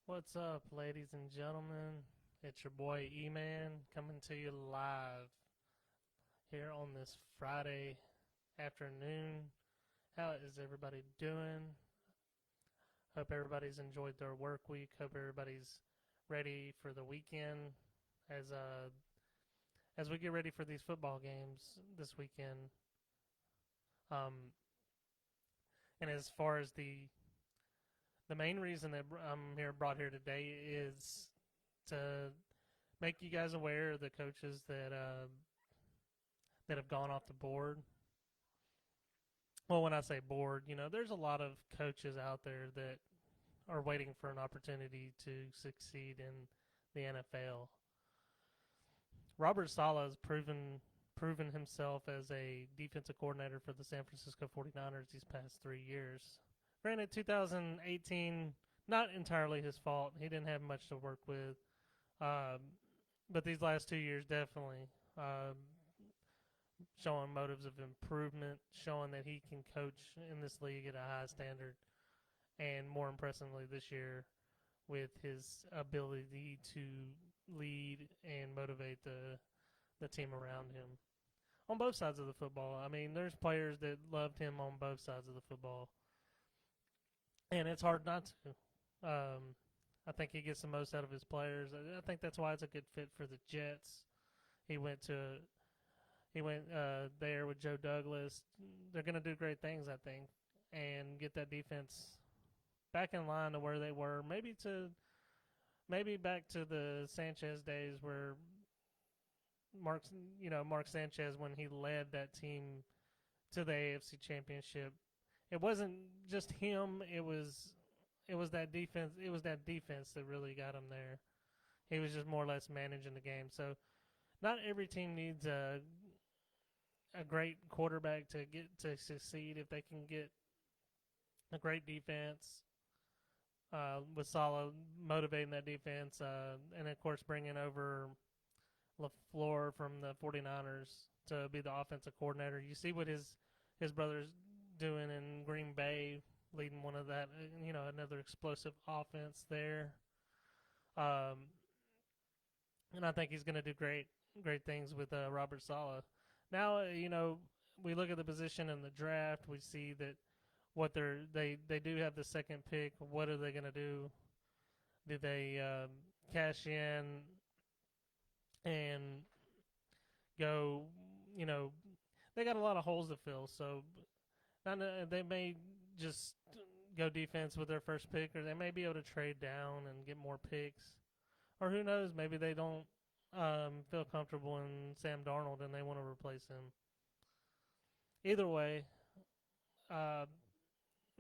What's up, ladies and gentlemen? It's your boy E-Man coming to you live here on this Friday afternoon. How is everybody doing? Hope everybody's enjoyed their work week. Hope everybody's ready for the weekend as uh as we get ready for these football games this weekend. Um, and as far as the main reason that I'm brought here today is to make you guys aware of the coaches that have gone off the board. Well, when I say board, there's a lot of coaches out there that are waiting for an opportunity to succeed in the NFL. Robert Saleh has proven himself as a defensive coordinator for the San Francisco 49ers these past 3 years. Granted, 2018, not entirely his fault. He didn't have much to work with. Um, but these last 2 years definitely showing motives of improvement, showing that he can coach in this league at a high standard, and more impressively this year with his ability to lead and motivate the team around him on both sides of the football. I mean, there's players that loved him on both sides of the football, and it's hard not to. I think he gets the most out of his players. I think that's why it's a good fit for the Jets. He went to He went there with Joe Douglas. They're going to do great things, I think, and get that defense back in line to where they were. Maybe back to the Sanchez days where Mark Sanchez, when he led that team to the AFC Championship. It wasn't just him. It was that defense. It was that defense that really got him there. He was just more or less managing the game. So not every team needs a great quarterback to get to succeed. If they can get a great defense with Saleh motivating that defense, and of course bringing over LaFleur from the 49ers to be the offensive coordinator. You see what his brother's doing in Green Bay, leading one of that, another explosive offense there. Um, and I think he's going to do great things with Robert Saleh. Now, we look at the position in the draft. We see that they do have the second pick. What are they going to do? Do they cash in and go? You know, they got a lot of holes to fill. So they may just go defense with their first pick, or they may be able to trade down and get more picks. Or who knows? Maybe they don't feel comfortable in Sam Darnold and they want to replace him. Either way, uh,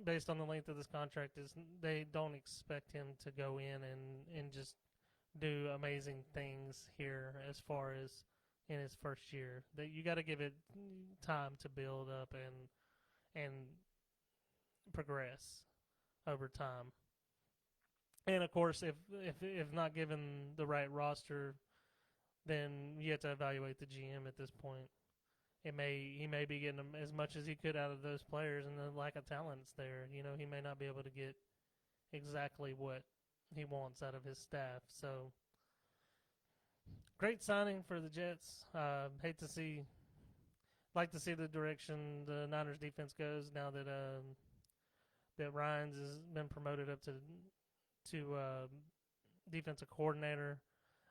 based on the length of this contract, is they don't expect him to go in and just do amazing things here as far as in his first year. That you got to give it time to build up and progress over time. And of course, if not given the right roster, then you have to evaluate the GM at this point. He may be getting as much as he could out of those players, and the lack of talent's there. He may not be able to get exactly what he wants out of his staff. So, great signing for the Jets. Like to see the direction the Niners defense goes now that Ryans has been promoted up to defensive coordinator.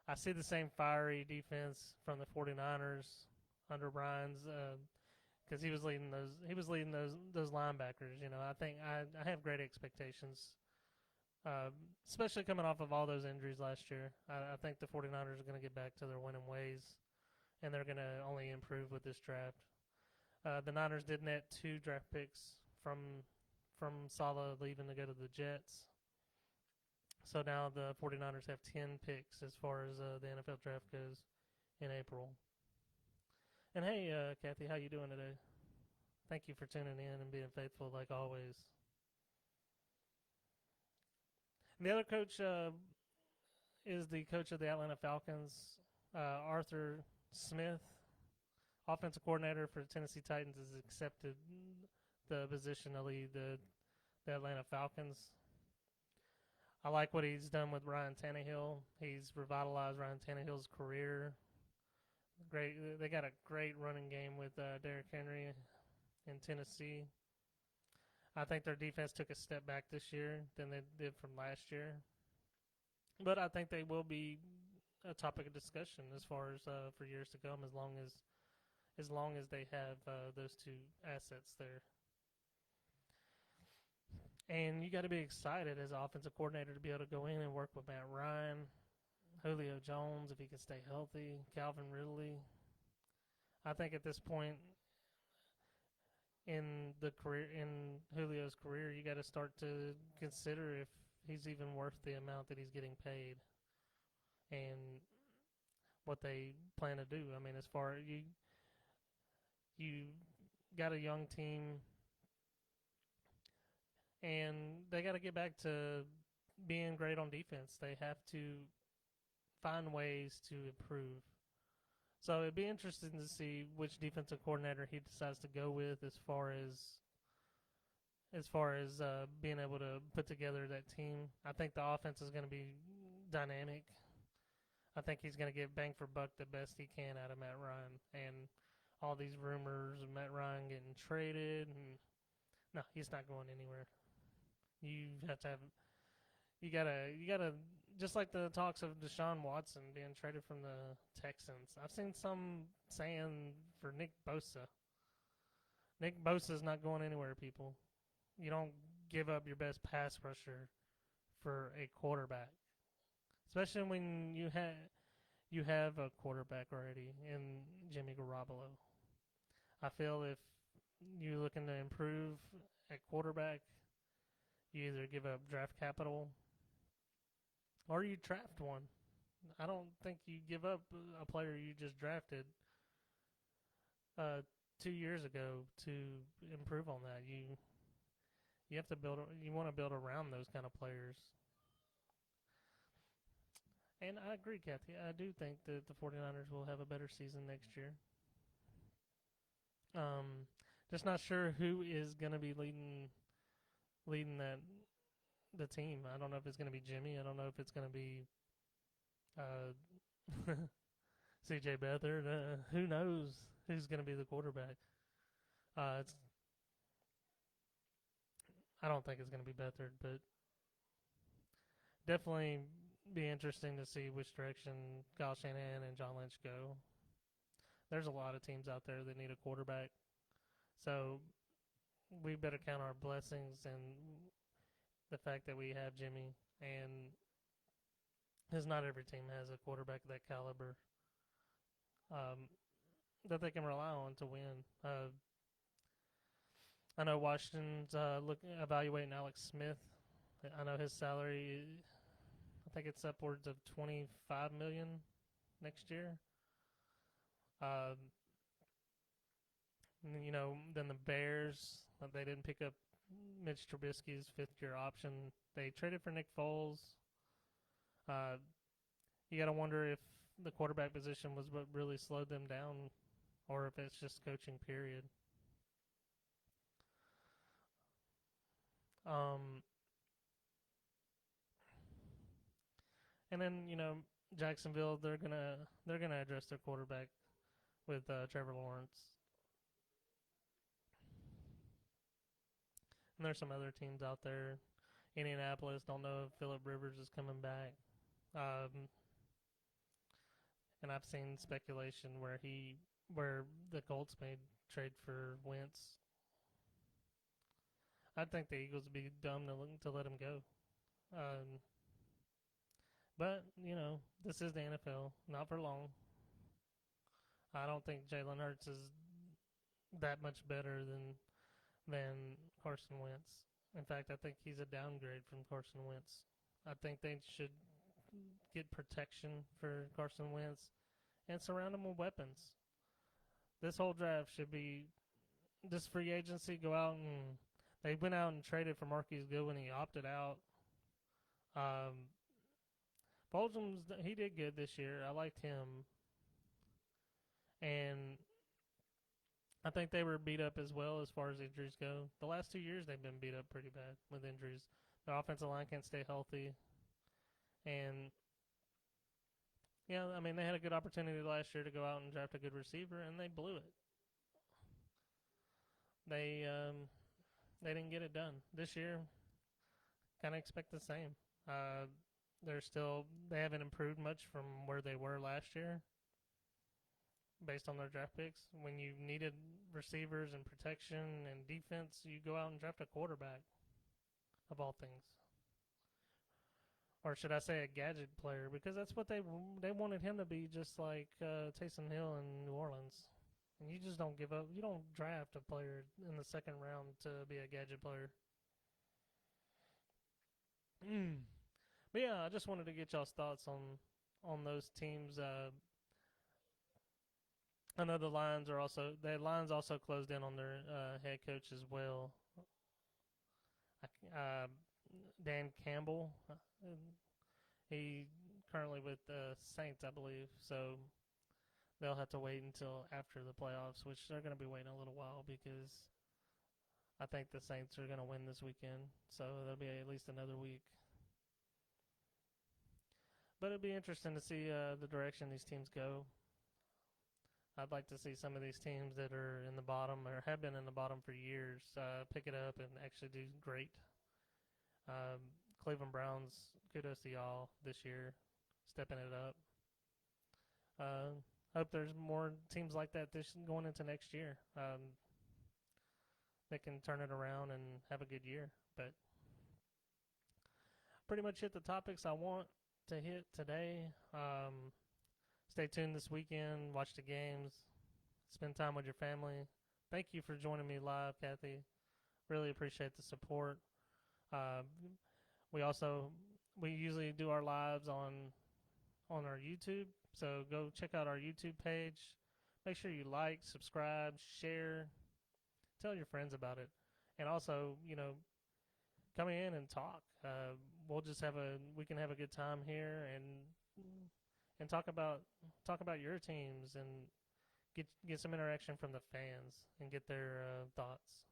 I see the same fiery defense from the 49ers under Ryans because he was leading those linebackers. I think I have great expectations, especially coming off of all those injuries last year. I think the 49ers are going to get back to their winning ways, and they're going to only improve with this draft. The Niners did net 2 draft picks from Saleh leaving to go to the Jets. So now the 49ers have 10 picks as far as the NFL draft goes in April. And hey, Kathy, how you doing today? Thank you for tuning in and being faithful like always. And the other coach is the coach of the Atlanta Falcons, Arthur Smith, offensive coordinator for the Tennessee Titans, has accepted the position to lead the Atlanta Falcons. I like what he's done with Ryan Tannehill. He's revitalized Ryan Tannehill's career. Great, they got a great running game with Derrick Henry in Tennessee. I think their defense took a step back this year than they did from last year, but I think they will be a topic of discussion as far as for years to come, as long as they have those two assets there. And you got to be excited as an offensive coordinator to be able to go in and work with Matt Ryan, Julio Jones if he can stay healthy, Calvin Ridley. I think at this point in Julio's career, you got to start to consider if he's even worth the amount that he's getting paid, and what they plan to do. I mean, as far as you got a young team, and they got to get back to being great on defense. They have to find ways to improve. So it'd be interesting to see which defensive coordinator he decides to go with as far as being able to put together that team. I think the offense is going to be dynamic. I think he's going to get bang for buck the best he can out of Matt Ryan. And all these rumors of Matt Ryan getting traded, and no, he's not going anywhere. You have to have, you gotta, just like the talks of Deshaun Watson being traded from the Texans. I've seen some saying for Nick Bosa. Nick Bosa's not going anywhere, people. You don't give up your best pass rusher for a quarterback, especially when you have a quarterback already in Jimmy Garoppolo. I feel if you're looking to improve at quarterback, you either give up draft capital or you draft one. I don't think you give up a player you just drafted 2 years ago to improve on that. You have to build. You want to build around those kind of players. And I agree, Kathy. I do think that the 49ers will have a better season next year. Just not sure who is going to be leading the team. I don't know if it's going to be Jimmy. I don't know if it's going to be C.J. Beathard. Who knows who's going to be the quarterback? I don't think it's going to be Beathard, but definitely be interesting to see which direction Kyle Shanahan and John Lynch go. There's a lot of teams out there that need a quarterback, so we better count our blessings and the fact that we have Jimmy, and because not every team has a quarterback of that caliber that they can rely on to win. I know Washington's evaluating Alex Smith. I know his salary, I think it's upwards of $25 million next year. Then the Bears, they didn't pick up Mitch Trubisky's fifth-year option. They traded for Nick Foles. You got to wonder if the quarterback position was what really slowed them down, or if it's just coaching, period. And then Jacksonville, they're gonna address their quarterback with Trevor Lawrence. And there's some other teams out there. Indianapolis, don't know if Phillip Rivers is coming back. And I've seen speculation where the Colts may trade for Wentz. I think the Eagles would be dumb to let him go. But this is the NFL. Not for long. I don't think Jalen Hurts is that much better than Carson Wentz. In fact, I think he's a downgrade from Carson Wentz. I think they should get protection for Carson Wentz and surround him with weapons. This whole draft should be this free agency. Go out and they went out and traded for Marquise Goodwin. He opted out. Fulgham, he did good this year. I liked him. And I think they were beat up as well as far as injuries go. The last 2 years they've been beat up pretty bad with injuries. Their offensive line can't stay healthy. And yeah, I mean they had a good opportunity last year to go out and draft a good receiver, and they blew it. They they didn't get it done this year. Kind of expect the same. Uh, they haven't improved much from where they were last year based on their draft picks. When you needed receivers and protection and defense, you go out and draft a quarterback of all things, or should I say a gadget player? Because that's what they wanted him to be, just like Taysom Hill in New Orleans. And you just don't give up. You don't draft a player in the second round to be a gadget player. But yeah, I just wanted to get y'all's thoughts on those teams. I know the Lions also closed in on their head coach as well. Uh, Dan Campbell, he currently with the Saints, I believe. So they'll have to wait until after the playoffs, which they're going to be waiting a little while because I think the Saints are going to win this weekend. So there'll be at least another week. But it'll be interesting to see the direction these teams go. I'd like to see some of these teams that are in the bottom or have been in the bottom for years pick it up and actually do great. Cleveland Browns, kudos to y'all this year, stepping it up. Hope there's more teams like that this going into next year. That can turn it around and have a good year. But pretty much hit the topics I want to hit today. Stay tuned this weekend. Watch the games. Spend time with your family. Thank you for joining me live, Kathy. Really appreciate the support. Uh, we usually do our lives on our YouTube, so go check out our YouTube page. Make sure you like, subscribe, share, tell your friends about it, and also come in and talk. We can have a good time here and talk about your teams and get some interaction from the fans and get their thoughts.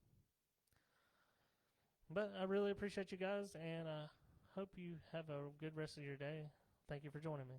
But I really appreciate you guys, and hope you have a good rest of your day. Thank you for joining me.